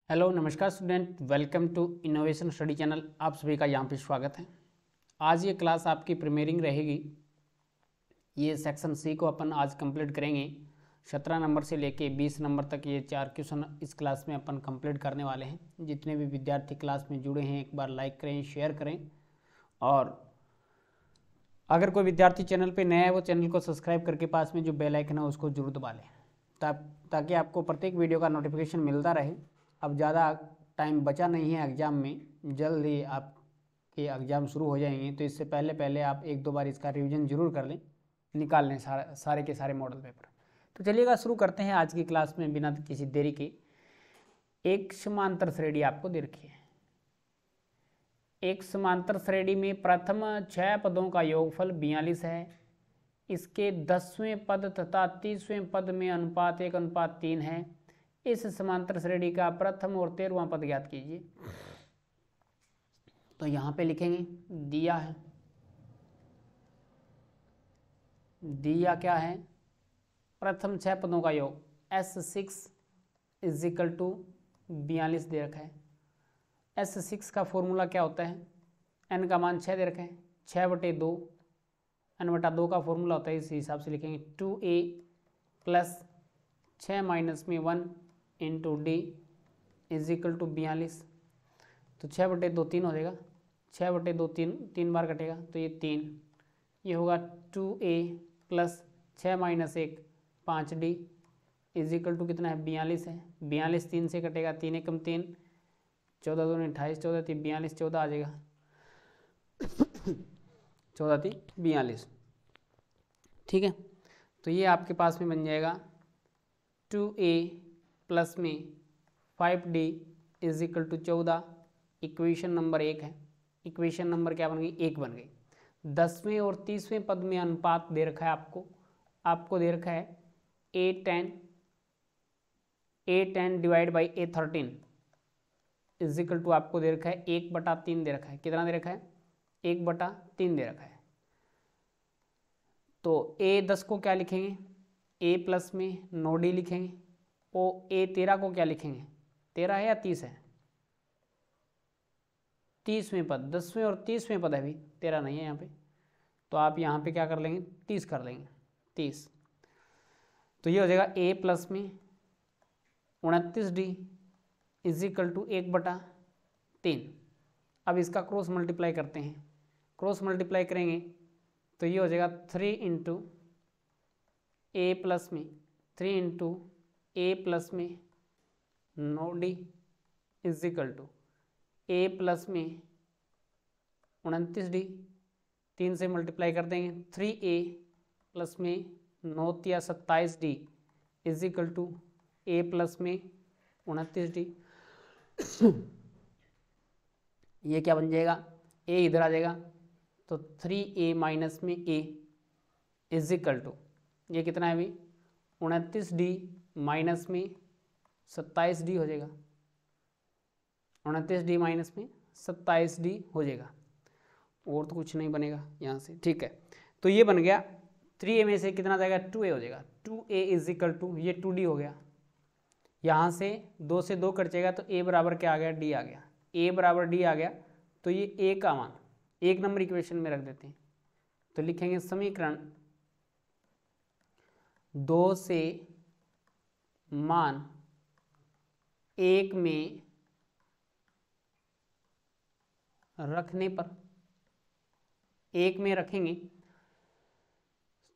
Hello नमस्कार student, welcome to innovation study channel. आप सभी का यहाँ पे स्वागत है। आज ये क्लास आपकी प्रीमियरिंग रहेगी। ये सेक्शन सी को अपन आज कंप्लीट करेंगे। 17 नंबर से लेके 20 नंबर तक ये 4 क्वेश्चन इस क्लास में अपन कंप्लीट करने वाले हैं। जितने भी विद्यार्थी क्लास में जुड़े हैं एक बार लाइक करें, शेयर करें, और अगर कोई विद्यार्थी चैनल पर नया है वो चैनल को सब्सक्राइब करके पास में जो बेल आइकन है उसको जरूर दबा लें, ताकि आपको प्रत्येक वीडियो का नोटिफिकेशन मिलता रहे। अब ज़्यादा टाइम बचा नहीं है एग्ज़ाम में, जल्द ही आपके एग्ज़ाम शुरू हो जाएंगे, तो इससे पहले पहले आप एक दो बार इसका रिवीजन जरूर कर लें, निकाल लें सारे के सारे मॉडल पेपर। तो चलिएगा शुरू करते हैं आज की क्लास में बिना किसी देरी के। एक समांतर श्रेणी आपको दे रखी है। एक समांतर श्रेणी में प्रथम 6 पदों का योगफल 42 है। इसके 10वें पद तथा 30वें पद में अनुपात 1:3 है। इस समांतर श्रेणी का प्रथम और 13वां पद ज्ञात कीजिए। तो यहां पे लिखेंगे दिया है, दिया क्या है, प्रथम 6 पदों का योग S6 = 42 दे रखा है। S6 का फॉर्मूला क्या होता है, n का मान 6 दे रखा है, 6/2, n/2 का फॉर्मूला होता है। इस हिसाब से लिखेंगे 2a + 6 - 1 × d = 42। तो 6/2 3 हो जाएगा, 6/2 तीन बार कटेगा तो ये 3, ये होगा 2a + 6 - 1 5d = कितना है, 42 है। 42 3 से कटेगा, 3 × 3 14 2 28, 14 3 42, 14 आ जाएगा 14 3 42। ठीक है, तो ये आपके पास में बन जाएगा 2a प्लस में 5d = 14। इक्वेशन नंबर 1 है। इक्वेशन नंबर क्या बन गई, 1 बन गई। 10वें और 30वें पद में अनुपात दे रखा है आपको दे रखा है a10 / a13 = आपको दे रखा है 1/3 दे रखा है। कितना दे रखा है, 1/3 दे रखा है। तो a10 को क्या लिखेंगे, a प्लस में 9d लिखेंगे। और a13 को क्या लिखेंगे, 13 है या 30 है, 30वें पद, 10वें और 30वें पद है, अभी 13 नहीं है यहाँ पे, तो आप यहाँ पे क्या कर लेंगे, 30 कर लेंगे, 30। तो ये हो जाएगा a प्लस में 29d = 1/3। अब इसका क्रॉस मल्टीप्लाई करते हैं। क्रॉस मल्टीप्लाई करेंगे तो ये हो जाएगा 3 × a प्लस में 3 × a प्लस में 9d = a प्लस में 29d। 3 से मल्टीप्लाई कर देंगे, 3a प्लस में 9 × 27d = a प्लस में 29d। ये क्या बन जाएगा, a इधर आ जाएगा तो 3a माइनस में a = ये कितना है अभी, 29d माइनस में 27d हो जाएगा, 29d माइनस में 27d हो जाएगा, और तो कुछ नहीं बनेगा यहाँ से। ठीक है, तो ये बन गया। 3a में से कितना जाएगा, 2a हो जाएगा। 2a = ये 2d हो गया। यहाँ से 2 से 2 कट जाएगा तो a बराबर क्या आ गया, d आ गया। a बराबर d आ गया तो ये a का मान 1 नंबर इक्वेशन में रख देते हैं। तो लिखेंगे समीकरण 2 से मान 1 में रखने पर, 1 में रखेंगे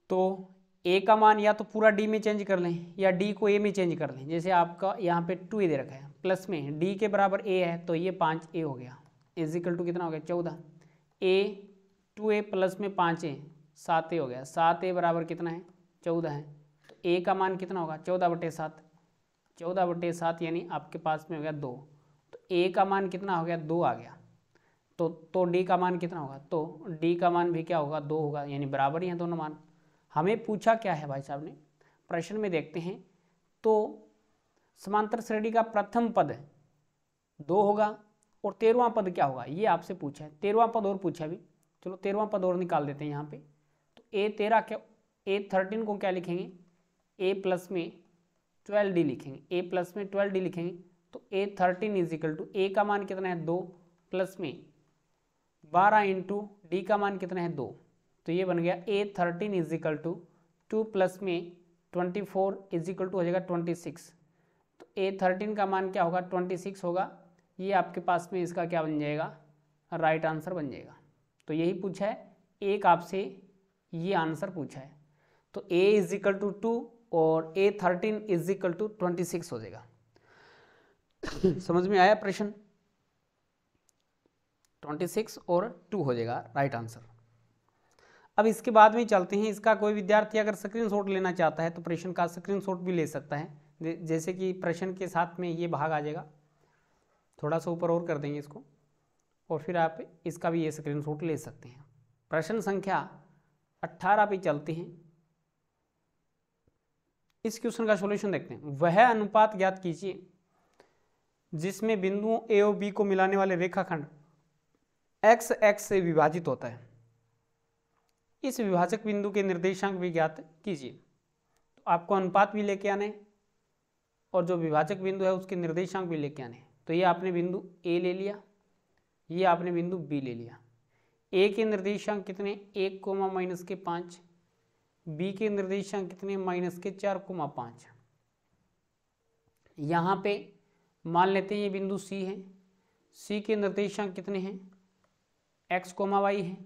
तो a का मान या तो पूरा d में चेंज कर लें या d को a में चेंज कर लें। जैसे आपका यहाँ पे 2a दे रखा है, प्लस में d के बराबर a है तो ये 5a हो गया, = कितना हो गया, 14। a 2a प्लस में 5a 7a हो गया, 7a बराबर कितना है, 14 है। तो a का मान कितना होगा, 14/7, 14/7 यानी आपके पास में हो गया 2। तो a का मान कितना हो गया, 2 आ गया। तो d का मान कितना होगा, तो d का मान भी क्या होगा, 2 होगा, यानी बराबर ही हैं दोनों मान। हमें पूछा क्या है भाई साहब ने, प्रश्न में देखते हैं तो समांतर श्रेणी का प्रथम पद 2 होगा और 13वां पद क्या होगा, ये आपसे पूछा है। 13वां पद और पूछा भी, चलो 13वां पद और निकाल देते हैं यहाँ पे। तो a13 क्या, a13 को क्या लिखेंगे, a प्लस में 12d लिखेंगे, a प्लस में 12d लिखेंगे तो A13 इज इक्वल टू ए का मान कितना है 2 प्लस में 12 इंटू डी का मान कितना है 2, तो ये बन गया A13 is equal to 2 plus में 24 इज इक्वल टू हो जाएगा 26। तो A13 का मान क्या होगा 26 होगा। ये आपके पास में इसका क्या बन जाएगा, राइट आंसर बन जाएगा। तो यही पूछा है, एक आपसे ये आंसर पूछा है। तो A इज इक्वल टू 2 और A13 इज इक्वल टू 26 हो जाएगा। समझ में आया प्रश्न? 26 और 2 हो जाएगा राइट आंसर। अब इसके बाद में चलते हैं, इसका कोई विद्यार्थी अगर स्क्रीनशॉट लेना चाहता है तो प्रश्न का स्क्रीनशॉट भी ले सकता है। जैसे कि प्रश्न के साथ में ये भाग आ जाएगा, थोड़ा सा ऊपर और कर देंगे इसको, और फिर आप इसका भी ये स्क्रीनशॉट ले सकते हैं। प्रश्न संख्या 18 पे चलते हैं। इस क्वेश्चन का सॉल्यूशन देखते हैं। वह अनुपात ज्ञात कीजिए जिसमें बिंदुओं ए और बी को मिलाने वाले रेखाखंड एक्स एक्स से विभाजित होता है। इस विभाजक बिंदु के निर्देशांक भी ज्ञात कीजिए। तो आपको अनुपात भी लेके आने और जो विभाजक बिंदु है उसके निर्देशांक भी लेके आने। तो ये आपने बिंदु ए ले लिया, ये आपने बिंदु बी ले लिया। ए के निर्देशांक कितने 1, -5, बी के निर्देशांक कितने -4, 5। यहाँ पे मान लेते हैं ये बिंदु सी है, सी के निर्देशांक कितने हैं x, y है,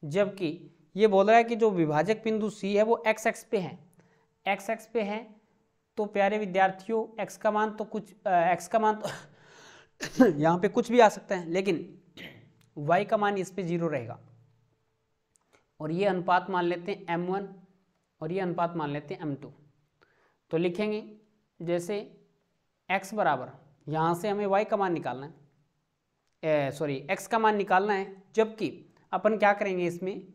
जबकि ये बोल रहा है कि जो विभाजक बिंदु सी है वो x x पे है, x x पे है। तो प्यारे विद्यार्थियों x का मान तो यहाँ पे कुछ भी आ सकता है, लेकिन y का मान इस पे 0 रहेगा। और ये अनुपात मान लेते हैं m1 और ये अनुपात मान लेते हैं m2। तो लिखेंगे जैसे x बराबर, यहाँ से हमें y का मान निकालना है, x का मान निकालना है, जबकि अपन क्या करेंगे इसमें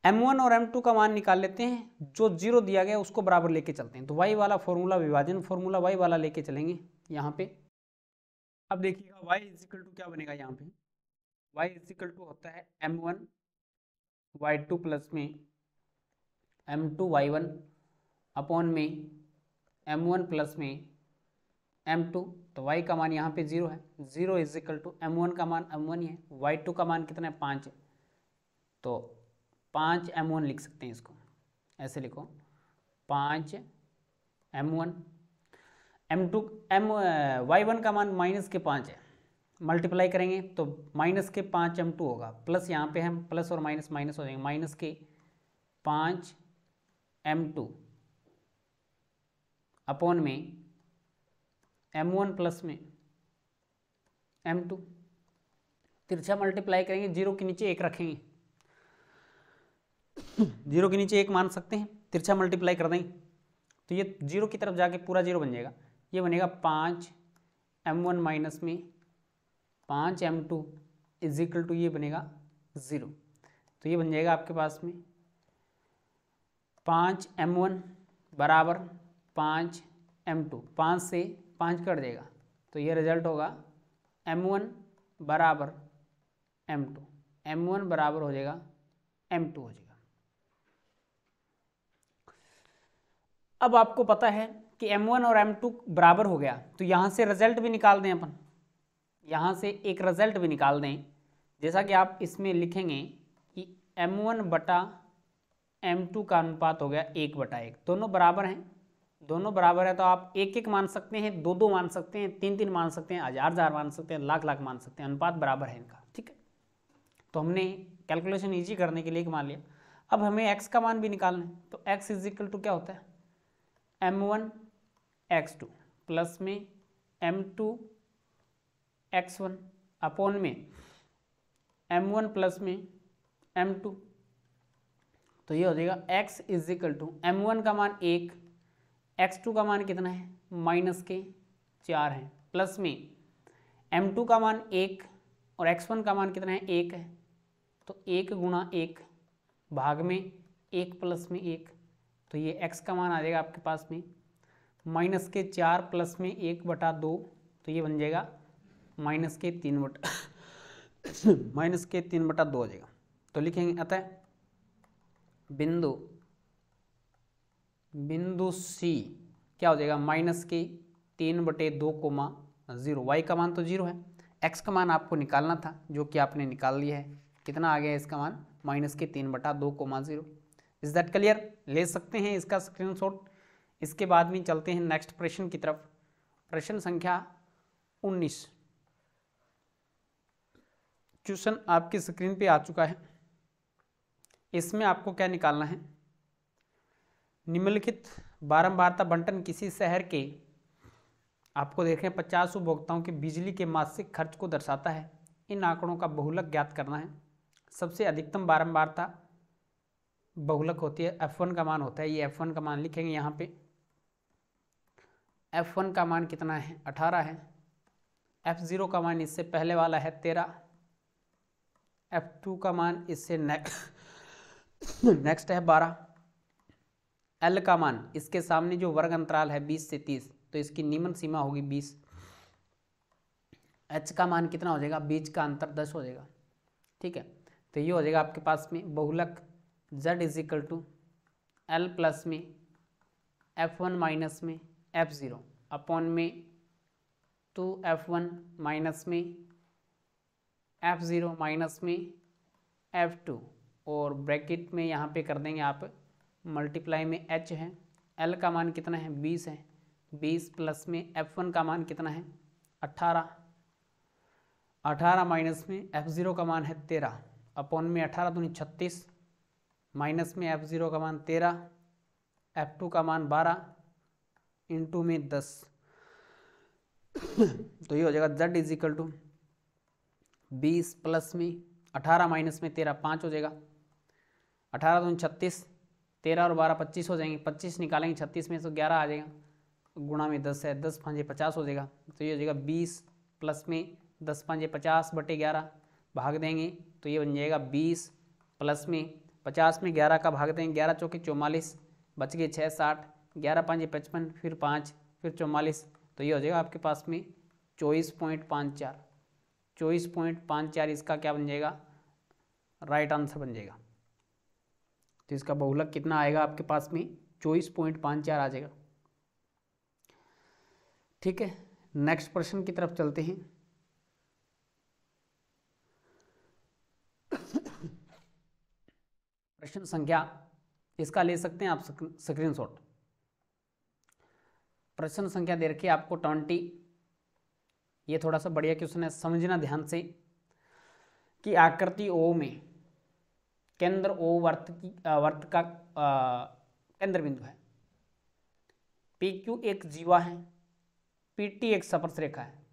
m1 और m2 का मान निकाल लेते हैं, जो 0 दिया गया उसको बराबर लेके चलते हैं। तो y वाला फॉर्मूला, विभाजन फॉर्मूला y वाला लेके चलेंगे यहाँ पे। अब देखिएगा y इज इक्वल टू क्या बनेगा, यहाँ पे y इज इक्वल टू होता है m1 y2 प्लस में m2 y1 अपॉन में m1 प्लस में m2। तो y का मान यहाँ पे 0 है, 0 इज इक्वल टू m1 का मान m1 ही है, y2 का मान कितना है 5 है, तो 5 m1 लिख सकते हैं। इसको ऐसे लिखो 5 m1, m2 y1 का मान -5 है, मल्टीप्लाई करेंगे तो -5 m2 होगा, प्लस यहाँ पे हम प्लस और माइनस माइनस हो जाएंगे, -5 m2 अपॉन में m1 प्लस में m2। तिरछा मल्टीप्लाई करेंगे, 0 के नीचे 1 रखेंगे, 0 के नीचे 1 मान सकते हैं, तिरछा मल्टीप्लाई कर देंगे तो ये 0 की तरफ जाके पूरा 0 बन जाएगा। ये बनेगा 5 m1 माइनस में 5 m2 इज इक्वल टू ये बनेगा 0। तो ये बन जाएगा आपके पास में 5 m1 बराबर 5 m2, 5 से 5 कट जाएगा, तो ये रिजल्ट होगा m1 बराबर m2, m1 बराबर हो जाएगा m2 हो जाएगा। अब आपको पता है कि m1 और m2 बराबर हो गया, तो यहाँ से रिजल्ट भी निकाल दें अपन, यहाँ से एक रिजल्ट भी निकाल दें। जैसा कि आप इसमें लिखेंगे कि m1 बटा m2 का अनुपात हो गया 1/1, दोनों बराबर हैं, दोनों बराबर है तो आप 1-1 मान सकते हैं, 2-2 मान सकते हैं, 3-3 मान सकते हैं, 1000-1000 मान सकते हैं, लाख-लाख मान सकते हैं, अनुपात बराबर है इनका, ठीक है। तो हमने कैलकुलेशन ईजी करने के लिए मान लिया। अब हमें x का मान भी निकालना है, तो x इज इक्वल टू क्या होता है m1 x2 प्लस में m2 x1 अपॉन में m1 प्लस में m2। तो ये हो जाएगा x is equal to m1 का मान 1, x2 का मान कितना है -4 है, प्लस में m2 का मान 1 और x1 का मान कितना है 1 है, तो 1 गुणा 1 भाग में 1 प्लस में 1, तो ये x का मान आ जाएगा आपके पास में -4 प्लस में 1/2, तो ये बन जाएगा -3/2 हो जाएगा। तो लिखेंगे अतः बिंदु C क्या हो जाएगा 3/2, वाई का मान तो 0 है, एक्स का मान आपको निकालना था जो कि आपने निकाल लिया है। कितना आ गया इसका मान? -3/2, इज दैट क्लियर? ले सकते हैं इसका स्क्रीनशॉट। इसके बाद में चलते हैं नेक्स्ट प्रश्न की तरफ। प्रश्न संख्या 19 क्वेश्चन आपकी स्क्रीन पे आ चुका है। इसमें आपको क्या निकालना है? निम्नलिखित बारंबारता बंटन किसी शहर के, आपको देखें 50 उपभोक्ताओं के बिजली के मासिक खर्च को दर्शाता है। इन आंकड़ों का बहुलक ज्ञात करना है। सबसे अधिकतम बारंबारता बहुलक होती है, F1 का मान होता है। ये F1 का मान लिखेंगे यहाँ पे। F1 का मान कितना है? 18 है। F0 का मान इससे पहले वाला है 13। F2 का मान इससे नेक्स्ट है 12। L का मान इसके सामने जो वर्ग अंतराल है 20 से 30, तो इसकी निम्न सीमा होगी 20। H का मान कितना हो जाएगा? बीच का अंतर 10 हो जाएगा। ठीक है, तो ये हो जाएगा आपके पास में बहुलक Z = L प्लस में F1 माइनस में F0 अपॉन में 2F1 माइनस में F0 माइनस में F2, और ब्रैकेट में यहाँ पे कर देंगे आप मल्टीप्लाई में H है। L का मान कितना है? 20 है। 20 प्लस में F1 का मान कितना है? 18। 18 माइनस में F0 का मान है 13 अपॉन में 18 दूनी 36 माइनस में F0 का मान 13, F2 का मान 12 इंटू में 10। तो ये हो जाएगा Z = 20 प्लस में 18 माइनस में 13 5 हो जाएगा। 18 दूनी 36, 13 और 12 25 हो जाएंगे। 25 निकालेंगे 36 में तो 11 आ जाएगा, गुणा में 10 है, 10 5 50 हो जाएगा। तो ये हो जाएगा 20 प्लस में 10 5 50/11 भाग देंगे तो ये बन जाएगा 20 प्लस में 50 में 11 का भाग देंगे, 11 चौके 44, बच गए 6 60, 11 5 55, फिर 5 फिर 44, तो ये हो जाएगा आपके पास में 24.54। 24.54 इसका क्या बन जाएगा? राइट आंसर बन जाएगा। तो इसका बहुलक कितना आएगा आपके पास में? 24.54 आ जाएगा। ठीक है, नेक्स्ट प्रश्न की तरफ चलते हैं। प्रश्न संख्या, इसका ले सकते हैं आप स्क्रीनशॉट। प्रश्न संख्या दे रखी है आपको 20। ये थोड़ा सा बढ़िया क्वेश्चन है, समझना ध्यान से कि आकृति O में केंद्र O वर्त का केंद्र बिंदु है। PQ एक जीवा है, PT एक स्पर्श रेखा है,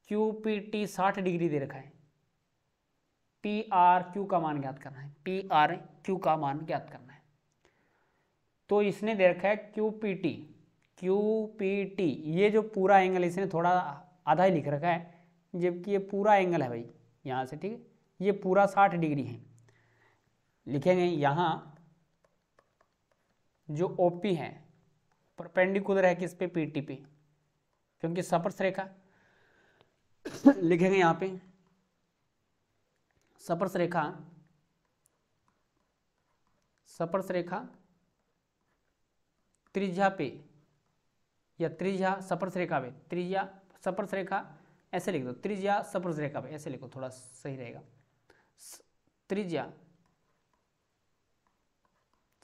QPT 60 डिग्री दे रखा है। PRQ का मान ज्ञात करना है। PRQ का मान ज्ञात करना है। तो इसने दे रखा है QPT, ये जो पूरा एंगल इसने थोड़ा आधा ही लिख रखा है, जबकि ये पूरा एंगल है भाई यहाँ से। ठीक है, ये पूरा 60 डिग्री है। लिखेंगे यहाँ जो OP है परपेंडिकुलर है किस पे? PT पे, क्योंकि स्पर्श रेखा लिखेंगे यहाँ पे स्पर्श रेखा त्रिज्या पे, या त्रिज्या स्पर्श रेखा पे, त्रिज्या स्पर्श रेखा ऐसे लिख दो, त्रिज्या स्पर्श रेखा पे ऐसे लिखो, थोड़ा सही रहेगा। त्रिज्या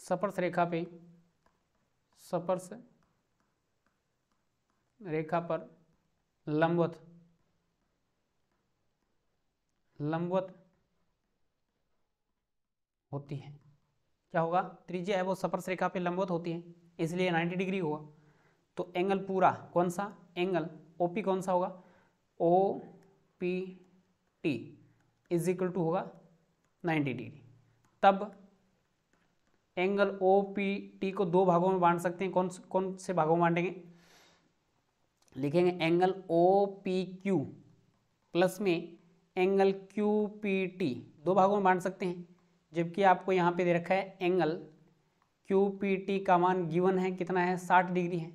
स्पर्श रेखा पे, स्पर्श रेखा पर लंबवत होती है। क्या होगा? त्रिज्या है वो स्पर्श रेखा पे लंबवत होती है, इसलिए 90 डिग्री होगा। तो एंगल पूरा कौन सा? एंगल OP कौन सा होगा? OPT = होगा 90 डिग्री। तब एंगल OPT को दो भागों में बांट सकते हैं। कौन से भागों में बांटेंगे? लिखेंगे एंगल OPQ प्लस में एंगल QPT, दो भागों में बांट सकते हैं। जबकि आपको यहाँ पे दे रखा है एंगल QPT का मान गिवन है, कितना है? 60 डिग्री है।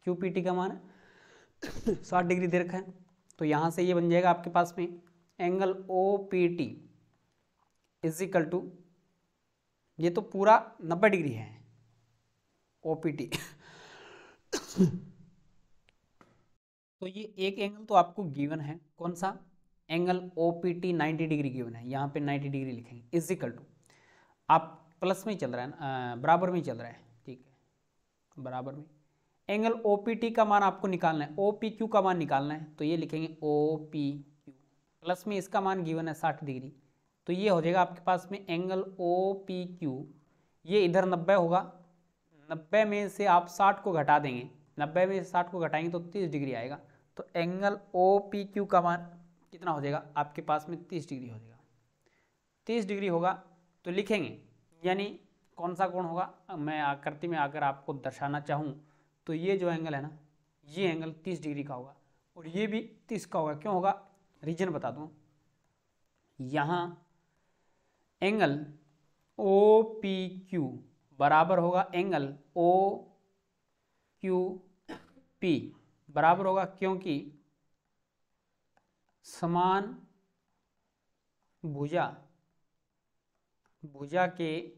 QPT का मान 60 डिग्री दे रखा है। तो यहाँ से ये बन जाएगा आपके पास में एंगल OPT = ये तो पूरा 90 डिग्री है OPT तो ये एक एंगल तो आपको गिवन है, कौन सा एंगल OPT 90 डिग्री गिवन है, यहाँ पे 90 डिग्री लिखेंगे, इज इक्वल टू, आप प्लस में ही चल रहा है ना, बराबर में ही चल रहा है, ठीक है, बराबर में एंगल OPT का मान आपको निकालना है, OPQ का मान निकालना है, तो ये लिखेंगे OPQ, प्लस में इसका मान गिवन है 60 डिग्री, तो ये हो जाएगा आपके पास में एंगल OPQ, ये इधर 90 होगा, 90 में से आप 60 को घटा देंगे, 90 में से 60 को घटाएंगे तो 30 डिग्री आएगा, तो एंगल OPQ का मान कितना हो जाएगा आपके पास में 30 डिग्री हो जाएगा, 30 डिग्री होगा तो लिखेंगे, यानी कौन सा कोण होगा, मैं आकृति में आकर आपको दर्शाना चाहूँ तो ये जो एंगल है ना, ये एंगल 30 डिग्री का होगा और ये भी 30 का होगा, क्यों होगा, रीजन बता दूँ, यहाँ एंगल OPQ बराबर होगा एंगल OQP बराबर होगा, क्योंकि समान भुजा के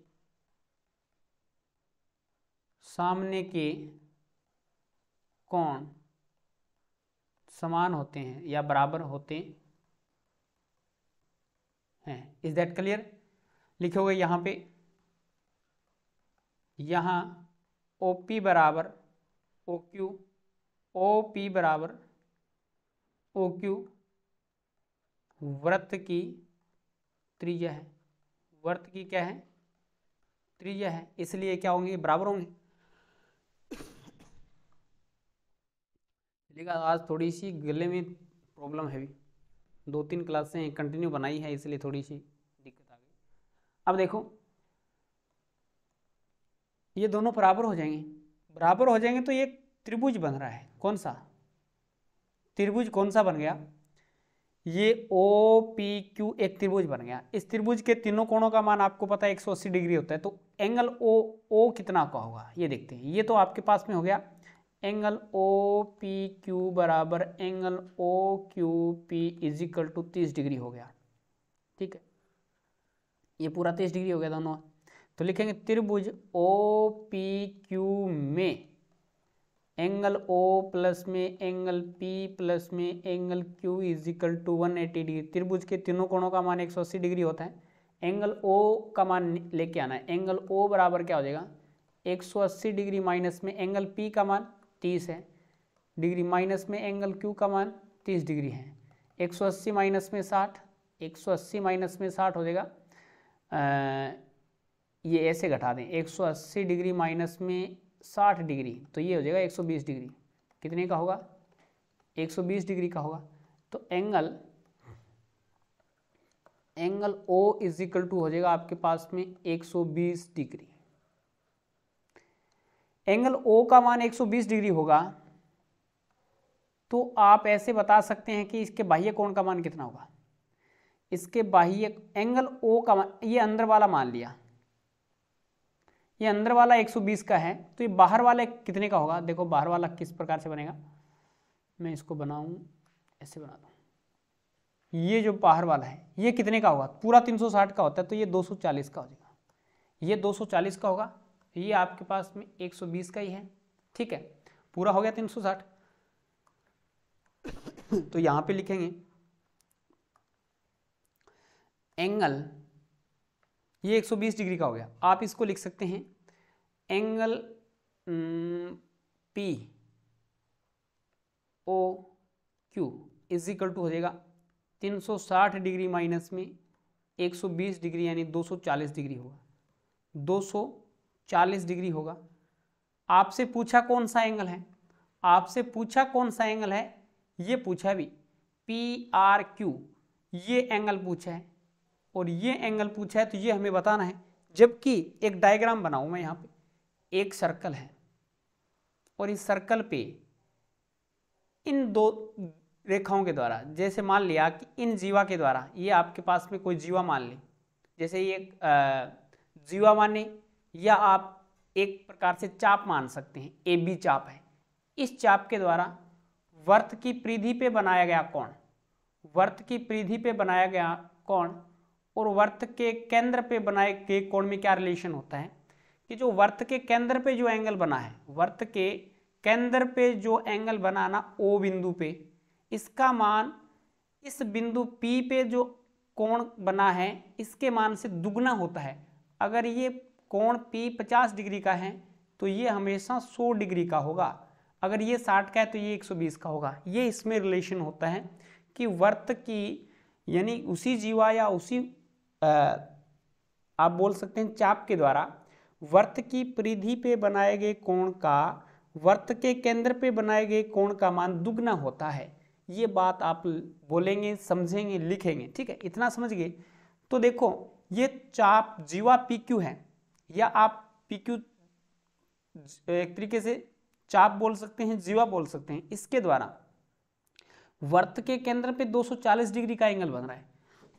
सामने के कोण समान होते हैं या बराबर होते हैं। Is that clear? लिखोगे यहाँ पे, यहाँ OP बराबर OQ, OP बराबर OQ वृत्त की त्रिज्या है, वृत्त की क्या है, त्रिज्या है, इसलिए क्या होंगे, बराबर होंगे। लेकिन आज थोड़ी सी गले में प्रॉब्लम है, भी 2-3 क्लासें कंटिन्यू बनाई है इसलिए थोड़ी सी दिक्कत आ गई। अब देखो ये दोनों बराबर हो जाएंगे, बराबर हो जाएंगे तो ये त्रिभुज बन रहा है, कौन सा त्रिभुज, कौन सा बन गया, ये OPQ एक त्रिभुज बन गया। इस त्रिभुज के तीनों कोणों का मान आपको पता है 180 डिग्री होता है, तो एंगल O कितना का होगा ये देखते हैं। ये तो आपके पास में हो गया एंगल OPQ बराबर angle OQP is equal to 30 degree हो गया, ठीक है, ये पूरा 30 डिग्री हो गया दोनों। तो लिखेंगे त्रिभुज OPQ में एंगल O प्लस में एंगल P प्लस में angle Q is equal to 180 degree. त्रिभुज के तीनों कोणों का मान 180 डिग्री होता है, एंगल O का मान लेके आना है। एंगल O बराबर क्या हो जाएगा, 180 डिग्री माइनस में एंगल P का मान 30 है डिग्री, माइनस में एंगल Q का मान 30 डिग्री है। 180 माइनस में 60, 180 माइनस में 60 हो जाएगा, ये ऐसे घटा दें, 180 डिग्री माइनस में 60 डिग्री तो ये हो जाएगा 120 डिग्री, कितने का होगा, 120 डिग्री का होगा। तो angle O is equal to हो जाएगा आपके पास में 120 डिग्री। एंगल O का मान 120 डिग्री होगा तो आप ऐसे बता सकते हैं कि इसके बाह्य कोण का मान कितना होगा। इसके बाह्य एंगल O का मान, ये अंदर वाला मान लिया, ये अंदर वाला 120 का है, तो ये बाहर वाला कितने का होगा। देखो बाहर वाला किस प्रकार से बनेगा, मैं इसको बनाऊं, ऐसे बना दूं, ये जो बाहर वाला है ये कितने का होगा, पूरा 360 का होता है, तो ये 240 का हो जाएगा, ये 240 का होगा, ये आपके पास में 120 का ही है, ठीक है, पूरा हो गया 360। तो यहां पे लिखेंगे एंगल, ये 120 डिग्री का हो गया, आप इसको लिख सकते हैं angle POQ is equal to हो जाएगा 360 डिग्री माइनस में 120 डिग्री यानी 240 डिग्री होगा, 240 डिग्री होगा। आपसे पूछा कौन सा एंगल है, आपसे पूछा कौन सा एंगल है, ये पूछा भी PRQ, ये एंगल पूछा है और ये एंगल पूछा है, तो ये हमें बताना है। जबकि एक डायग्राम बनाऊं मैं, यहाँ पे एक सर्कल है और इस सर्कल पे इन दो रेखाओं के द्वारा, जैसे मान लिया कि इन जीवा के द्वारा, ये आपके पास में कोई जीवा मान ले, जैसे ये जीवा माने, या आप एक प्रकार से चाप मान सकते हैं, AB चाप है। इस चाप के द्वारा वर्त की परिधि पे बनाया गया कोण, वर्त की परिधि पे बनाया गया कोण और वर्त के केंद्र पे बनाए गए कोण में क्या रिलेशन होता है कि जो वर्त के केंद्र पे जो एंगल बना है, वर्त के केंद्र पे जो एंगल बनाना O बिंदु पे, इसका मान इस बिंदु P पे जो कोण बना है इसके मान से दुगना होता है। अगर ये कोण P 50 डिग्री का है तो ये हमेशा 100 डिग्री का होगा, अगर ये 60 का है तो ये 120 का होगा। ये इसमें रिलेशन होता है कि वर्त की यानी उसी जीवा या उसी आप बोल सकते हैं चाप के द्वारा वर्त की परिधि पे बनाए गए कोण का वर्त के केंद्र पे बनाए गए कोण का मान दुगना होता है। ये बात आप बोलेंगे, समझेंगे, लिखेंगे, ठीक है, इतना समझ गए। तो देखो ये चाप जीवा PQ है, या आप PQ एक तरीके से चाप बोल सकते हैं, जीवा बोल सकते हैं। इसके द्वारा वर्त के केंद्र पे 240 डिग्री का एंगल बन रहा है,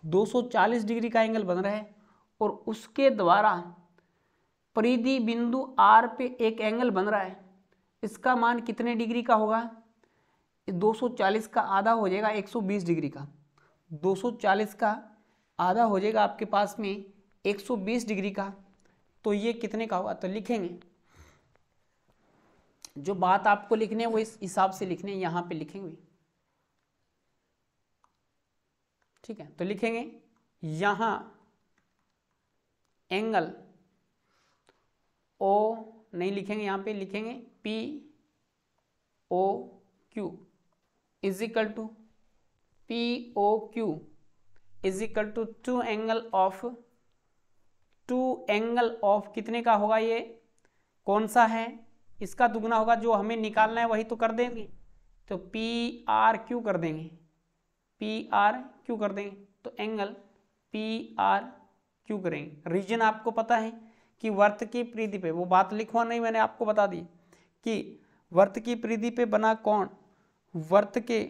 240 डिग्री का एंगल बन रहा है, और उसके द्वारा परिधि बिंदु R पे एक एंगल बन रहा है। इसका मान कितने डिग्री का होगा? 240 का आधा हो जाएगा 120 डिग्री का, 240 का आधा हो जाएगा आपके पास में 120 डिग्री का। तो ये कितने का होगा? तो लिखेंगे, जो बात आपको लिखने है वो इस हिसाब से लिखने, यहाँ पे लिखेंगे, ठीक है। तो लिखेंगे यहाँ एंगल O नहीं लिखेंगे, यहाँ पे लिखेंगे POQ is equal to POQ is equal to two angle of कितने का होगा? ये कौन सा है? इसका दुगना होगा, जो हमें निकालना है वही तो कर देंगे। तो PRQ कर देंगे, PRQ कर देंगे, तो एंगल PRQ करेंगे। रीजन आपको पता है कि वर्त की परिधि पे, वो बात लिखवा नहीं, मैंने आपको बता दी कि वर्त की परिधि पे बना कोण वर्त के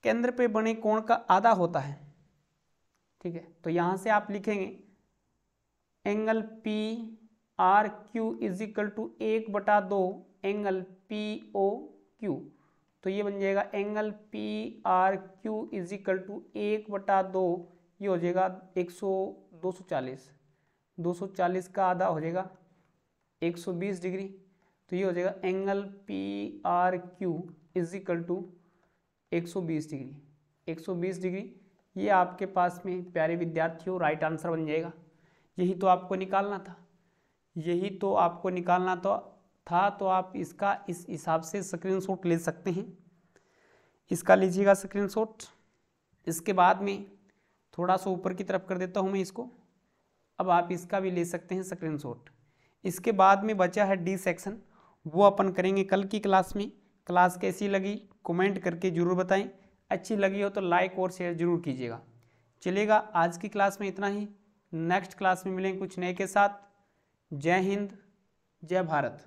केंद्र पे बने कोण का आधा होता है, ठीक है। तो यहाँ से आप लिखेंगे angle PRQ is equal to 1/2 angle POQ। तो ये बन जाएगा angle PRQ is equal to 1/2, ये हो जाएगा 240 का आधा हो जाएगा 120 डिग्री। तो ये हो जाएगा angle PRQ is equal to 120 degree, 120 degree. ये आपके पास में प्यारे विद्यार्थियों राइट आंसर बन जाएगा। यही तो आपको निकालना था, यही तो आपको निकालना था। तो आप इसका इस हिसाब से स्क्रीनशॉट ले सकते हैं, इसका लीजिएगा स्क्रीनशॉट। इसके बाद में थोड़ा सा ऊपर की तरफ कर देता हूँ मैं इसको, अब आप इसका भी ले सकते हैं स्क्रीनशॉट। इसके बाद में बचा है D सेक्शन, वो अपन करेंगे कल की क्लास में। क्लास कैसी लगी कमेंट करके ज़रूर बताएं, अच्छी लगी हो तो लाइक और शेयर जरूर कीजिएगा। चलेगा, आज की क्लास में इतना ही, नेक्स्ट क्लास में मिलेंगे कुछ नए के साथ। जय हिंद, जय भारत।